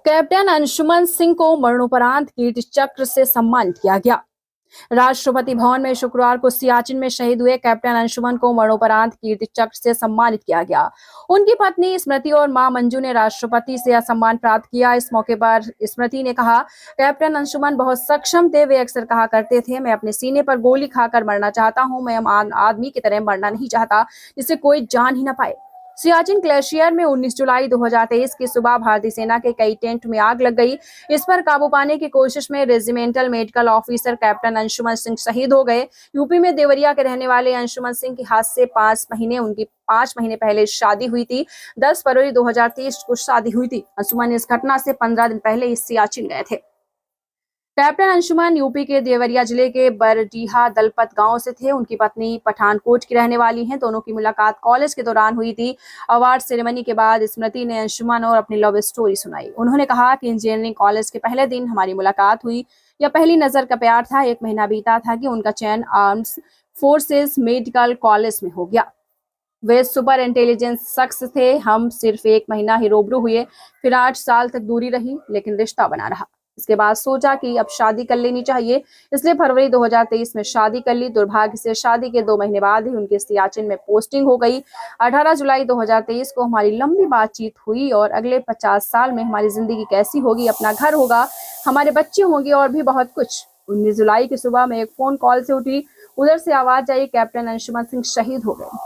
Captain Anshuman Singh को मरणोपरांत कीर्ति चक्र से सम्मानित किया गया। राष्ट्रपति भवन में शुक्रवार को सियाचिन में शहीद हुए कैप्टन अंशुमन को मरणोपरांत कीर्ति चक्र से सम्मानित किया गया। उनकी पत्नी स्मृति और मां मंजू ने राष्ट्रपति से यह सम्मान प्राप्त किया। इस मौके पर स्मृति ने कहा, कैप्टन अंशुमन बहुत सक्षम थे। वे अक्सर कहा करते थे, मैं अपने सीने पर गोली खाकर मरना चाहता हूं। मैं आदमी की तरह मरना नहीं चाहता जिससे कोई जान ही न पाए। सियाचिन ग्लेशियर में 19 जुलाई 2023 की सुबह भारतीय सेना के कई टेंट में आग लग गई। इस पर काबू पाने की कोशिश में regimental medical officer captain Anshuman Singh शहीद हो गए। यूपी में देवरिया के रहने वाले अंशुमन सिंह की हाथ से 5 महीने पहले शादी हुई थी। 10 फरवरी 2023 को शादी हुई थी। अंशुमन इस घटना से 15 दिन पहले इस सियाचिन गए थे। कैप्टन अंशुमन यूपी के देवरिया जिले के बरडीहा दलपत गांव से थे। उनकी पत्नी पठानकोट की रहने वाली हैं। दोनों की मुलाकात कॉलेज के दौरान हुई थी। अवार्ड सेरेमनी के बाद स्मृति ने अंशुमन और अपनी लव स्टोरी सुनाई। उन्होंने कहा कि इंजीनियरिंग कॉलेज के पहले दिन हमारी मुलाकात हुई। यह पहली नजर का प्यार था। 1 महीना बीता था कि उनका चयन आर्म्स फोर्सेस मेडिकल कॉलेज में हो गया। वे सुपर इंटेलिजेंस शख्स थे। हम सिर्फ 1 महीना ही रूबरू हुए, फिर 8 साल तक दूरी रही, लेकिन रिश्ता बना रहा। इसके बाद सोचा कि अब शादी कर लेनी चाहिए, इसलिए फरवरी 2023 में शादी कर ली। दुर्भाग्य से शादी के 2 महीने बाद ही उनकी सियाचिन में पोस्टिंग हो गई। 18 जुलाई 2023 को हमारी लंबी बातचीत हुई और अगले 50 साल में हमारी जिंदगी कैसी होगी, अपना घर होगा, हमारे बच्चे होंगे और भी बहुत कुछ। 19 जुलाई की सुबह में एक फोन कॉल से उठी। उधर से आवाज आई, कैप्टन अंशुमन सिंह शहीद हो गए।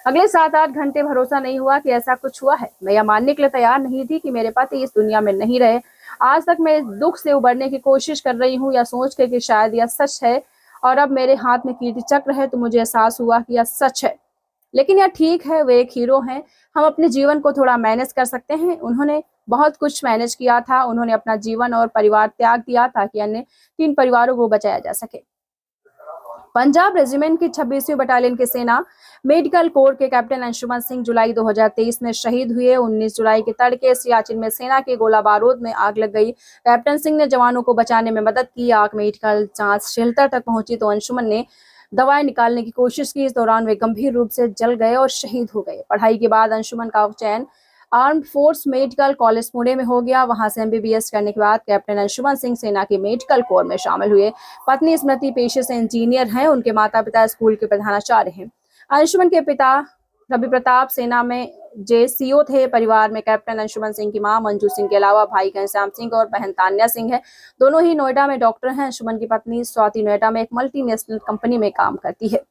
अगले 7-8 घंटे भरोसा नहीं हुआ कि ऐसा कुछ हुआ है। मैं यह मानने के लिए तैयार नहीं थी कि मेरे पति इस दुनिया में नहीं रहे। आज तक मैं इस दुख से उबरने की कोशिश कर रही हूँ, या सोच के कि शायद यह सच है और अब मेरे हाथ में कीर्ति चक्र है, तो मुझे एहसास हुआ कि यह सच है। लेकिन यह ठीक है, वे एक हीरो हैं। हम अपने जीवन को थोड़ा मैनेज कर सकते हैं। उन्होंने बहुत कुछ मैनेज किया था। उन्होंने अपना जीवन और परिवार त्याग दिया ताकि अन्य 3 परिवारों को बचाया जा सके। पंजाब रेजिमेंट की 26वीं बटालियन के सेना मेडिकल कोर के कैप्टन अंशुमन सिंह जुलाई 2023 में शहीद हुए। 19 जुलाई के तड़के सियाचिन में सेना के गोला बारूद में आग लग गई। कैप्टन सिंह ने जवानों को बचाने में मदद की। आग मेडिकल जांच शेल्टर तक पहुंची तो अंशुमन ने दवाएं निकालने की कोशिश की। इस दौरान वे गंभीर रूप से जल गए और शहीद हो गए। पढ़ाई के बाद अंशुमन का चयन armed force medical college Pune में हो गया। वहां से MBBS करने के बाद कैप्टन अंशुमन सिंह सेना के मेडिकल कोर में शामिल हुए। पत्नी स्मृति पेशे से इंजीनियर हैं। उनके माता पिता स्कूल के प्रधानाचार्य हैं। अंशुमन के पिता रवि प्रताप सेना में JCO थे। परिवार में कैप्टन अंशुमन सिंह की मां मंजू सिंह के अलावा भाई घनश्याम सिंह और बहन तान्या सिंह है। दोनों ही नोएडा में डॉक्टर हैं। अंशुमन की पत्नी स्वाति नोएडा में एक मल्टीनेशनल कंपनी में काम करती है।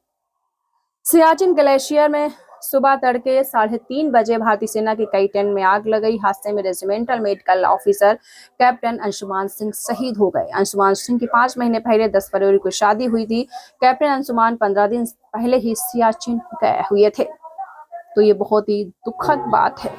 सियाचिन ग्लेशियर में सुबह तड़के 3:30 बजे भारतीय सेना के कई टेंट में आग लग गई। हादसे में regimental medical officer captain Anshuman Singh शहीद हो गए। अंशुमान सिंह की 5 महीने पहले 10 फरवरी को शादी हुई थी। कैप्टन अंशुमान 15 दिन पहले ही सियाचिन गए हुए थे। तो ये बहुत ही दुखद बात है।